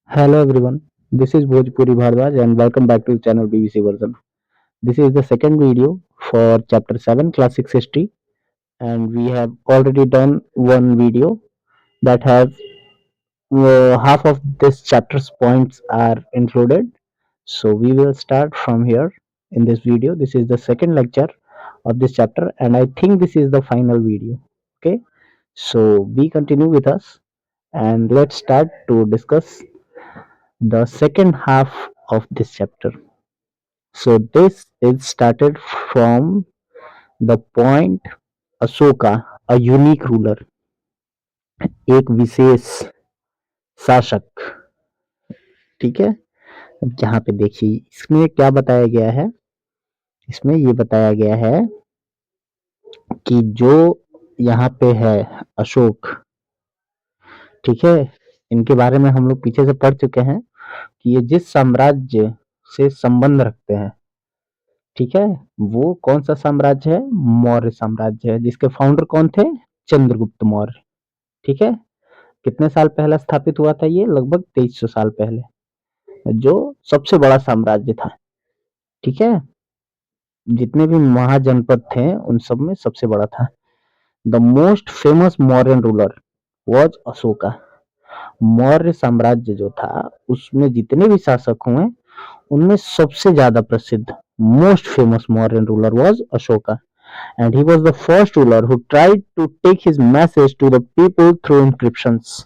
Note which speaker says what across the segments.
Speaker 1: Hello everyone, this is Bhojpuri Bhardwaj and welcome back to the channel BBC version. This is the second video for chapter 7 classics history, and we have already done one video that has half of this chapter's points are included. So we will start from here in this video. This is the second lecture of this chapter and I think this is the final video. Okay, so we continue with us and let's start to discuss the second half of this chapter. So this is started from the point Ashoka a unique ruler, एक विशेष शासक. ठीक है. अब यहाँ पे देखिए इसमें क्या बताया गया है. इसमें ये बताया गया है कि जो यहाँ पे है अशोक, ठीक है, इनके बारे में हम लोग पीछे से पढ़ चुके हैं कि ये जिस साम्राज्य से संबंध रखते हैं, ठीक है, वो कौन सा साम्राज्य है? मौर्य साम्राज्य है, जिसके फाउंडर कौन थे? चंद्रगुप्त मौर्य. ठीक है. कितने साल पहले स्थापित हुआ था ये? लगभग 2300 साल पहले. जो सबसे बड़ा साम्राज्य था. ठीक है. जितने भी महाजनपद थे उन सब में सबसे बड़ा था. The most famous Mauryan ruler was Ashoka. Maurya साम्राज्य जो था उसमें जितने भी शासक हुए उनमें सबसे ज्यादा प्रसिद्ध most famous Mauryan ruler was Ashoka. And he was the first ruler who tried to take his message to the people through inscriptions.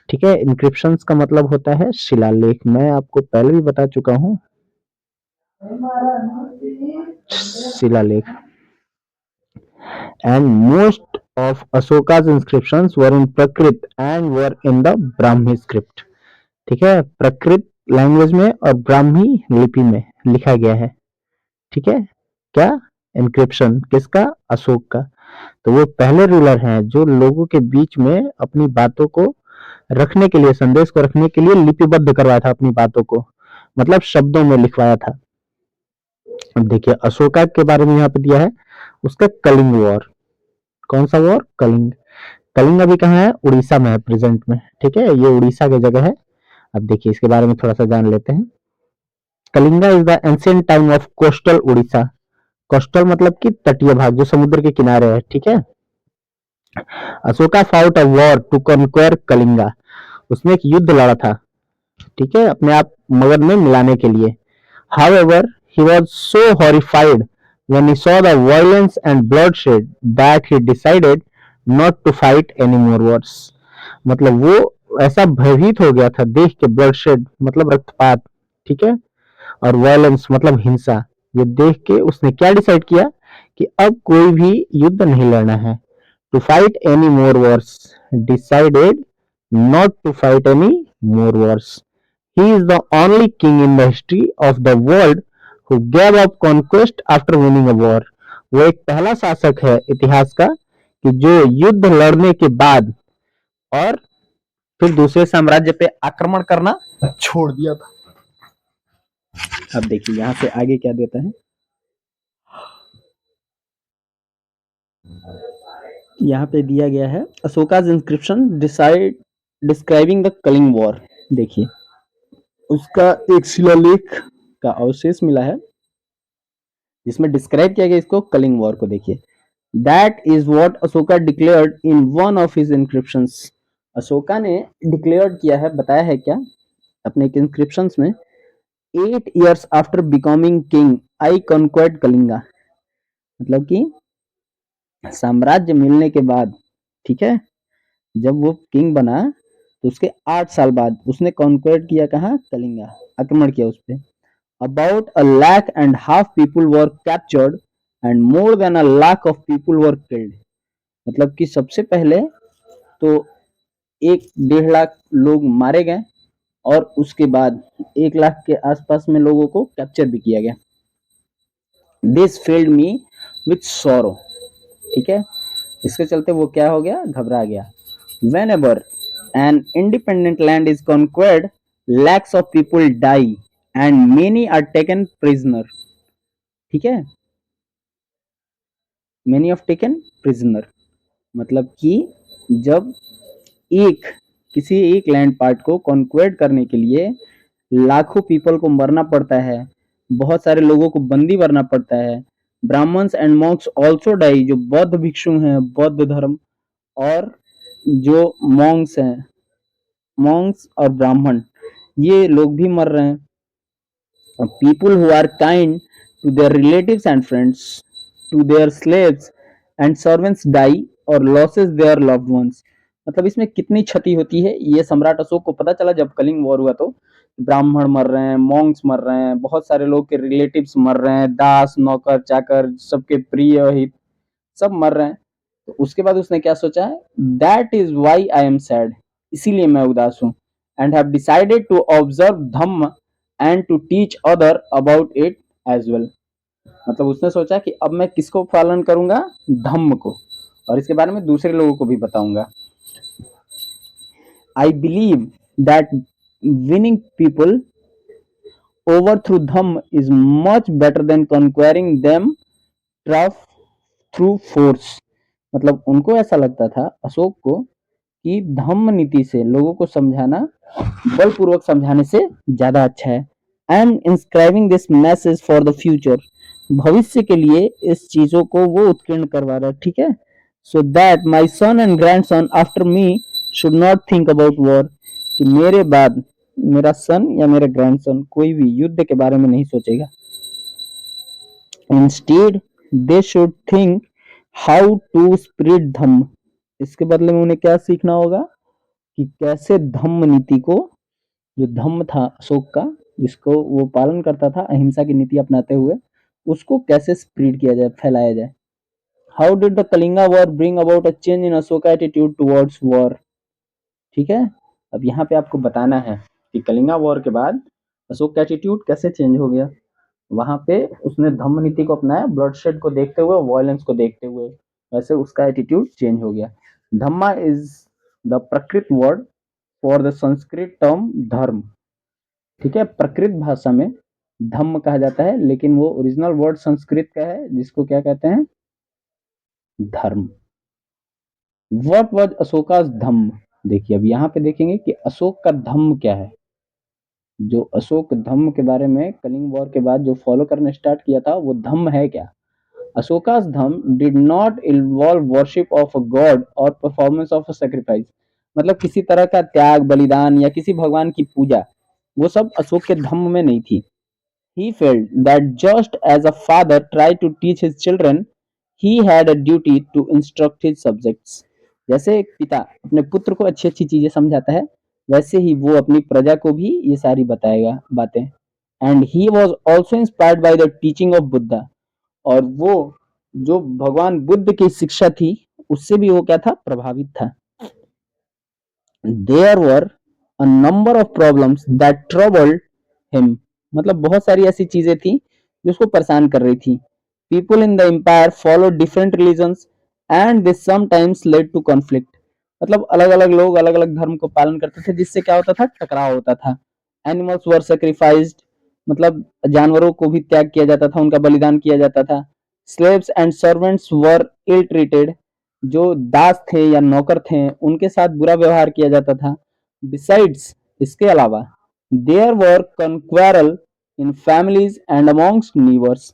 Speaker 1: ठीक है. इंक्रिप्शंस का मतलब होता है शिलालेख. मैं आपको पहले भी बता चुका हूँ शिलालेख. And most of Ashoka's inscriptions were in Prakrit and were in the Brahmi script. ठीक है. प्रकृत लैंग्वेज में और ब्राह्मी लिपि में लिखा गया है. ठीक है. क्या? इंक्रिप्शन किसका? अशोक का. तो वो पहले रूलर हैं जो लोगों के बीच में अपनी बातों को रखने के लिए, संदेश को रखने के लिए लिपिबद्ध करवाया था अपनी बातों को, मतलब शब्दों में लिखवाया था. अब देखिए अशोका के बारे में यहाँ पे दिया है उसका कलिंग वॉर. कौन सा वॉर? कलिंग. कलिंग अभी कहाँ है? उड़ीसा में है प्रेजेंट में. ठीक है. ये उड़ीसा की जगह है. अब देखिए इसके बारे में थोड़ा सा जान लेते हैं. Kalinga is the ancient time of coastal Orissa. Coastal मतलब कि तटीय भाग जो समुद्र के किनारे है. ठीक है. Ashoka fought a war to conquer Kalinga. उसने एक युद्ध लड़ा था. ठीक है. अपने आप मगध में मिलाने के लिए. However, he was so horrified when he saw the violence and bloodshed that he decided not to fight any more wars. मतलब वो ऐसा भयभीत हो गया था देख के, ब्लडशेड मतलब रक्तपात, ठीक है, और वायलेंस मतलब हिंसा. ये देख के उसने क्या डिसाइड किया कि अब कोई भी युद्ध नहीं लड़ना है. To fight any more wars. Decided not to fight any more wars. He is the only king in the history of the world who gave up conquest after winning a war. वो एक पहला शासक है इतिहास का कि जो युद्ध लड़ने के बाद और फिर दूसरे साम्राज्य पे आक्रमण करना छोड़ दिया था. अब देखिए यहाँ से आगे क्या देता है. यहाँ पे दिया गया है Ashoka's inscription describing the Kalinga war. देखिए उसका एक शिलालेख का अवशेष मिला है जिसमें डिस्क्राइब किया गया इसको, कलिंग वॉर को. देखिए that is what Ashoka declared in one of his inscriptions. Ashoka ने डिक्लेयर्ड किया है, बताया है क्या अपने इंक्रिप्शंस में. 8 years आफ्टर बिकमिंग किंग आई कॉन्क्वेर्ड कलिंगा. मतलब कि साम्राज्य मिलने के बाद, ठीक है, जब वो किंग बना तो उसके 8 साल बाद उसने कॉन्क्वेर्ड किया कहाँ? कलिंगा. आक्रमण किया उस पर. About 1.5 lakh people were captured and more than 1 lakh of people were killed. मतलब कि सबसे पहले तो 1.5 लाख लोग मारे गए और उसके बाद 1 लाख के आसपास में लोगों को कैप्चर भी किया गया. This field me with sorrow. ठीक है. इसके चलते वो क्या हो गया? घबरा गया. Whenever an independent land is conquered, lakhs of people die and many are taken prisoner. ठीक है. many of taken prisoner मतलब कि जब एक किसी एक लैंड पार्ट को कॉन्क्वेट करने के लिए लाखों पीपल को मरना पड़ता है, बहुत सारे लोगों को बंदी करना पड़ता है। Brahmans and monks also die, जो बौद्ध भिक्षु हैं, बौद्ध धर्म, और जो मॉन्क्स हैं, मॉन्क्स और ब्राह्मण, ये लोग भी मर रहे हैं। People who are kind to their relatives and friends, to their slaves and servants die or loses their loved ones। मतलब इसमें कितनी क्षति होती है ये सम्राट अशोक को पता चला जब कलिंग वॉर हुआ। तो ब्राह्मण मर रहे हैं, मॉन्क्स मर रहे हैं, बहुत सारे लोग के रिलेटिव्स मर रहे हैं, दास नौकर चाकर सबके प्रिय हित सब मर रहे हैं। तो उसके बाद उसने क्या सोचा है, that is why I am sad, इसीलिए मैं उदास हूँ, and have decided to observe Dhamma and to teach other about it as well. मतलब उसने सोचा कि अब मैं किसको पालन करूंगा, धम्म को, और इसके बारे में दूसरे लोगों को भी बताऊंगा। I believe that winning people over through dhamma is much better than conquering them tough through force. मतलब उनको ऐसा लगता था अशोक को कि धम्म नीति से लोगों को समझाना बलपूर्वक समझाने से ज्यादा अच्छा है। I am inscribing this message for the future, भविष्य के लिए इस चीजों को वो उत्कीर्ण करवा रहा है, ठीक है। So that my son and grandson after me should not think about war, कि मेरे बाद मेरा सन या मेरा ग्रैंड सन कोई भी युद्ध के बारे में नहीं सोचेगा। Instead they should think how to spread dhamma, इसके बदले में उन्हें क्या सीखना होगा कि कैसे धम्म नीति को, जो धम्म था अशोक का जिसको वो पालन करता था अहिंसा की नीति अपनाते हुए, उसको कैसे स्प्रेड किया जाए, फैलाया जाए। How did the Kalinga war bring about a change in Ashok attitude towards war, ठीक है। अब यहाँ पे आपको बताना है कि कलिंगा वॉर के बाद अशोक का एटीट्यूड कैसे चेंज हो गया। वहां पे उसने धम्म नीति को अपनाया, ब्लडशेड को देखते हुए, वायलेंस को देखते हुए, वैसे उसका एटीट्यूड चेंज हो गया। धम्मा इज द प्रकृत word for the Sanskrit term धर्म, ठीक है। प्रकृत भाषा में धम्म कहा जाता है, लेकिन वो ओरिजिनल वर्ड संस्कृत का है जिसको क्या कहते हैं, धर्म। व्हाट वाज अशोकास धम्म, देखिए अब यहाँ पे देखेंगे कि अशोक का धम्म क्या है। जो अशोक धम्म के बारे में कलिंग वॉर के बाद जो फॉलो करना स्टार्ट किया था वो धम्म है क्या। Ashoka's dhamma did not involve worship of a god or performance of a sacrifice, मतलब किसी तरह का त्याग बलिदान या किसी भगवान की पूजा, वो सब अशोक के धम्म में नहीं थी। He felt that just as a father tried to teach his children, he had a duty to instruct his subjects। जैसे एक पिता अपने पुत्र को अच्छी अच्छी चीजें समझाता है, वैसे ही वो अपनी प्रजा को भी ये सारी बताएगा बातें। And he was also inspired by the teaching of Buddha, और वो जो भगवान बुद्ध की शिक्षा थी उससे भी वो क्या था, प्रभावित था। There were a number of problems that troubled him, मतलब बहुत सारी ऐसी चीजें थी जो उसको परेशान कर रही थी। People in the empire follow different religions and this sometimes led to conflict, मतलब अलग अलग लोग अलग अलग धर्म को पालन करते थे जिससे क्या होता था, टकराव होता था। एनिमल्स वर सेक्रीफाइस्ड, मतलब जानवरों को भी त्याग किया जाता था, उनका बलिदान किया जाता था। Slaves and servants were ill treated, जो दास थे या नौकर थे उनके साथ बुरा व्यवहार किया जाता था। बिसाइड्स, इसके अलावा देयर वर कॉन्क्वेरल in families and amongst neighbours,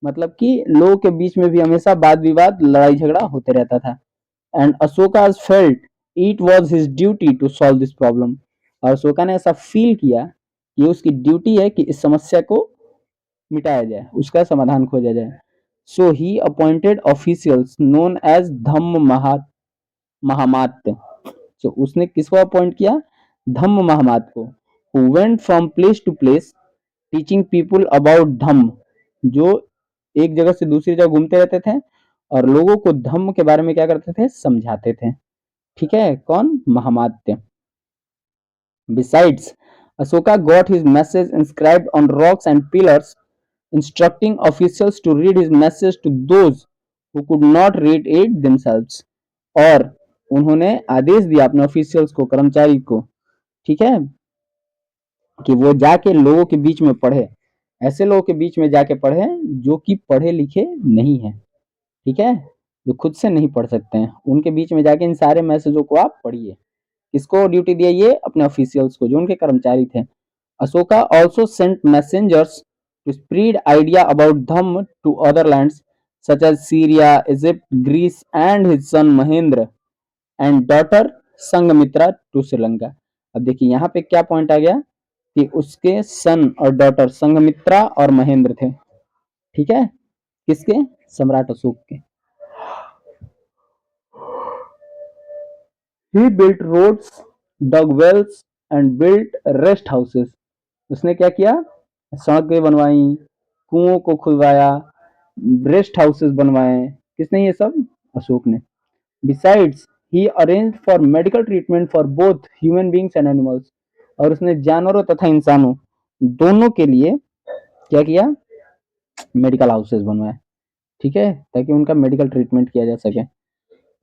Speaker 1: मतलब कि लोगों के बीच में भी हमेशा वाद विवाद लड़ाई झगड़ा होते रहता था। And Ashoka felt it was his duty to solve this problem, और अशोका ने ऐसा फील किया कि उसकी ड्यूटी है कि इस समस्या को मिटाया जाए, उसका समाधान खोजा जाए। So he appointed officials known as dhamma mahamatya, तो उसने किसको अपॉइंट किया, धम्म महामात को। who went from place to place teaching people about धम्म, जो एक जगह से दूसरी जगह घूमते रहते थे और लोगों को धम्म के बारे में क्या करते थे, समझाते थे, ठीक है। कौन, महामात्य। Besides, Ashoka got his message inscribed on rocks and pillars, instructing officials to read his message to those who could not read it themselves। और उन्होंने आदेश दिया अपने ऑफिशियल्स को, कर्मचारी को, ठीक है, कि वो जाके लोगों के बीच में पढ़े, ऐसे लोगों के बीच में जाके पढ़े जो कि पढ़े लिखे नहीं है, ठीक है, जो खुद से नहीं पढ़ सकते हैं, उनके बीच में जाके इन सारे मैसेजों को आप पढ़िए। किसको ड्यूटी दिया? ये अपने ऑफिशियल्स को, जो उनके कर्मचारी थे। Ashoka also sent messengers to spread idea about Dhamma to other lands such as Syria, Egypt, Greece and his son Mahendra and daughter Sanghamitra to Sri Lanka. अब देखिए यहाँ पे क्या पॉइंट आ गया कि उसके सन और डॉटर संगमित्रा और महेंद्र थे, ठीक है, किसके? सम्राट अशोक के। He built roads, dug wells and built rest houses. उसने क्या किया? सड़कें बनवाई, कुओं को खुदवाया, रेस्ट हाउसेस बनवाए। किसने ये सब? अशोक ने। Besides, he arranged for medical treatment for both human beings and animals. और उसने जानवरों तथा इंसानों दोनों के लिए क्या किया? मेडिकल हाउसेस बनवाए, ठीक है, ताकि उनका मेडिकल ट्रीटमेंट किया जा सके।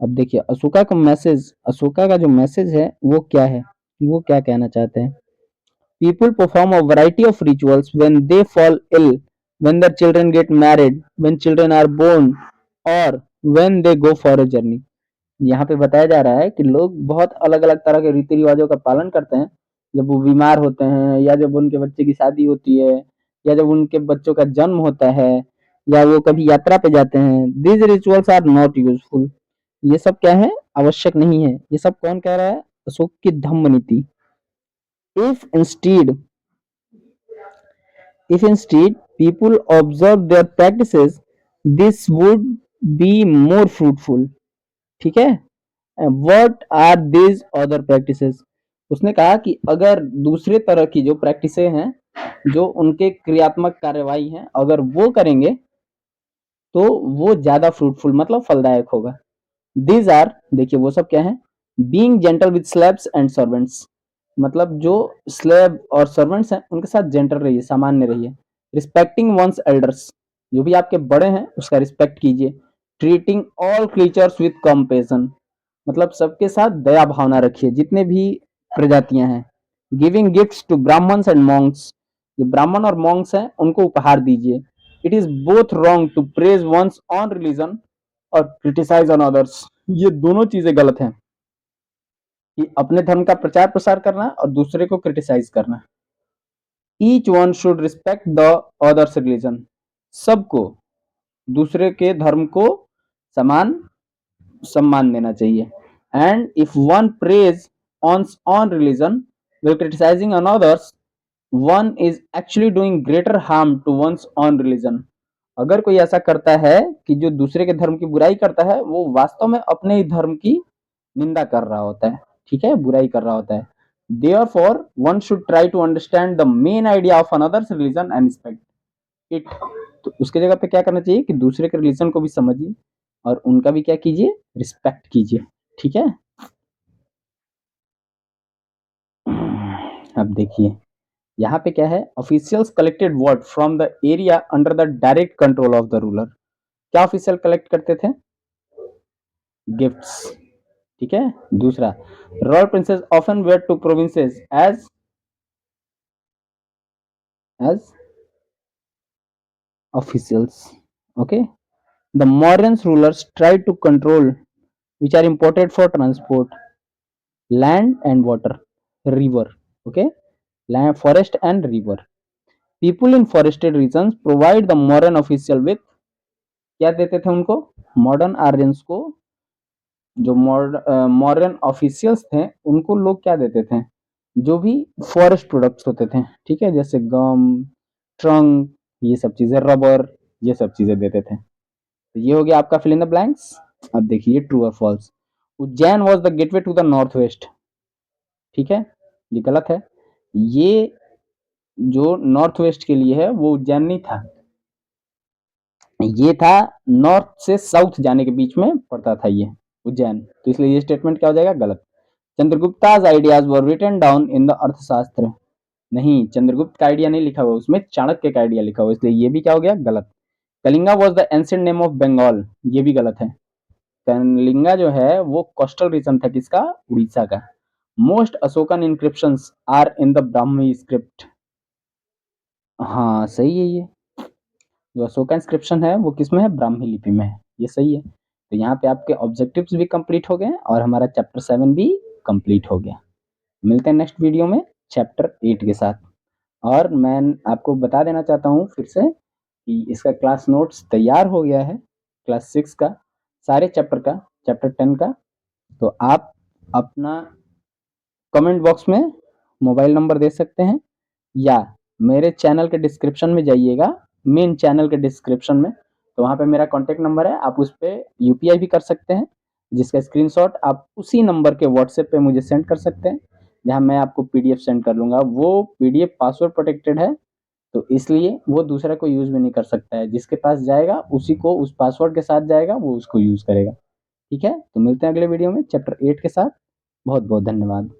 Speaker 1: अब देखिए अशोका का जो मैसेज है वो क्या है, वो क्या कहना चाहते हैं? People perform a variety of rituals when they fall ill, when their children get married, when children are born और when they go for a journey. यहाँ पे बताया जा रहा है कि लोग बहुत अलग अलग तरह के रीति रिवाजों का पालन करते हैं जब वो बीमार होते हैं, या जब उनके बच्चे की शादी होती है, या जब उनके बच्चों का जन्म होता है, या वो कभी यात्रा पे जाते हैं। These rituals are not useful. ये सब क्या है? आवश्यक नहीं है। ये सब कौन कह रहा है? अशोक की धम्म नीति। if instead if instead people observe their practices, this would be more fruitful, ठीक है। what are these other practices? उसने कहा कि अगर दूसरे तरह की जो प्रैक्टिसें हैं, जो उनके क्रियात्मक कार्यवाही हैं, अगर वो करेंगे तो वो ज्यादा फ्रूटफुल मतलब फलदायक होगा। दीज आर, देखिए वो सब क्या है? Being gentle with slaves and servants, मतलब जो स्लेव और सर्वेंट्स हैं उनके साथ जेंटल रहिए, सामान्य रहिए। रिस्पेक्टिंग वंस एल्डर्स, जो भी आपके बड़े हैं उसका रिस्पेक्ट कीजिए। Treating all creatures with compassion, मतलब सबके साथ दया भावना रखिए, जितने भी प्रजातियां हैं। Giving gifts to Brahmans and monks, जो ब्राह्मण और मॉन्क्स हैं उनको उपहार दीजिए। It is both wrong to praise one's own religion और क्रिटिसाइज ऑन अदर्स, ये दोनों चीजें गलत हैं, कि अपने धर्म का प्रचार प्रसार करना और दूसरे को क्रिटिसाइज करना। Each one should respect the others religion, सबको दूसरे के धर्म को समान सम्मान देना चाहिए। And if one praise on religion while criticizing on others, one is actually doing greater harm to one's own religion. अगर कोई ऐसा करता है कि जो दूसरे के धर्म की बुराई करता है, वो वास्तव में अपने ही धर्म की निंदा कर रहा होता है, ठीक है, बुराई कर रहा होता है। Therefore, one should try to understand the main idea of another's religion and respect it. तो उसके जगह पे क्या करना चाहिए कि दूसरे के रिलीजन को भी समझिए और उनका भी क्या कीजिए? रिस्पेक्ट कीजिए, ठीक है। अब देखिए यहाँ पे क्या है? Officials collected what from the area under the direct control of the ruler. क्या ऑफिशियल कलेक्ट करते थे? गिफ्ट्स, ठीक है। दूसरा, royal princes often were to provinces as officials, okay. The Mauryan rulers tried to control which are important for transport: land and water, river, okay, land, forest and river. People in forested regions provide the Mauryan official with, क्या देते थे उनको? Modern Aryans को, जो modern officials थे उनको लोग क्या देते थे? जो भी फॉरेस्ट प्रोडक्ट्स होते थे, ठीक है, जैसे गम, ट्रंक, ये सब चीजें, रबर, ये सब चीजें देते थे। तो ये हो गया आपका फिल इन द ब्लैंक्स। अब देखिए ट्रू और false. Ujjain was the gateway to the north west, ठीक है, ये गलत है। ये जो नॉर्थ वेस्ट के लिए है वो उज्जैन नहीं था, ये था नॉर्थ से साउथ जाने के बीच में पड़ता था ये उज्जैन, तो इसलिए ये स्टेटमेंट क्या हो जाएगा? गलत। Chandragupta's ideas were written down in the Arthashastra, नहीं, चंद्रगुप्त का आइडिया नहीं लिखा हुआ, उसमें चाणक्य का आइडिया लिखा हुआ, इसलिए ये भी क्या हो गया? गलत। Kalinga was the ancient name of Bengal, ये भी गलत है। कलिंगा जो है वो कोस्टल रीजन था, किसका? उड़ीसा का। Most Ashokan inscriptions are in the Brahmi script, हाँ सही है। ये जो अशोका इंस्क्रिप्शन है वो किसमें है? ब्राह्मी लिपि में है, ये सही है। तो यहाँ पे आपके ऑब्जेक्टिव्स भी कंप्लीट हो गए और हमारा चैप्टर 7 भी कंप्लीट हो गया। मिलते हैं नेक्स्ट वीडियो में चैप्टर 8 के साथ। और मैं आपको बता देना चाहता हूँ फिर से कि इसका क्लास नोट्स तैयार हो गया है, क्लास 6 का सारे चैप्टर का, चैप्टर 10 का। तो आप अपना कमेंट बॉक्स में मोबाइल नंबर दे सकते हैं या मेरे चैनल के डिस्क्रिप्शन में जाइएगा, मेन चैनल के डिस्क्रिप्शन में, तो वहाँ पे मेरा कॉन्टैक्ट नंबर है, आप उस पर यूपीआई भी कर सकते हैं, जिसका स्क्रीनशॉट आप उसी नंबर के व्हाट्सएप पे मुझे सेंड कर सकते हैं, जहाँ मैं आपको पीडीएफ सेंड कर दूंगा। वो पीडीएफ पासवर्ड प्रोटेक्टेड है, तो इसलिए वो दूसरा कोई यूज़ भी नहीं कर सकता है। जिसके पास जाएगा उसी को उस पासवर्ड के साथ जाएगा, वो उसको यूज़ करेगा। ठीक है, तो मिलते हैं अगले वीडियो में चैप्टर 8 के साथ। बहुत बहुत धन्यवाद।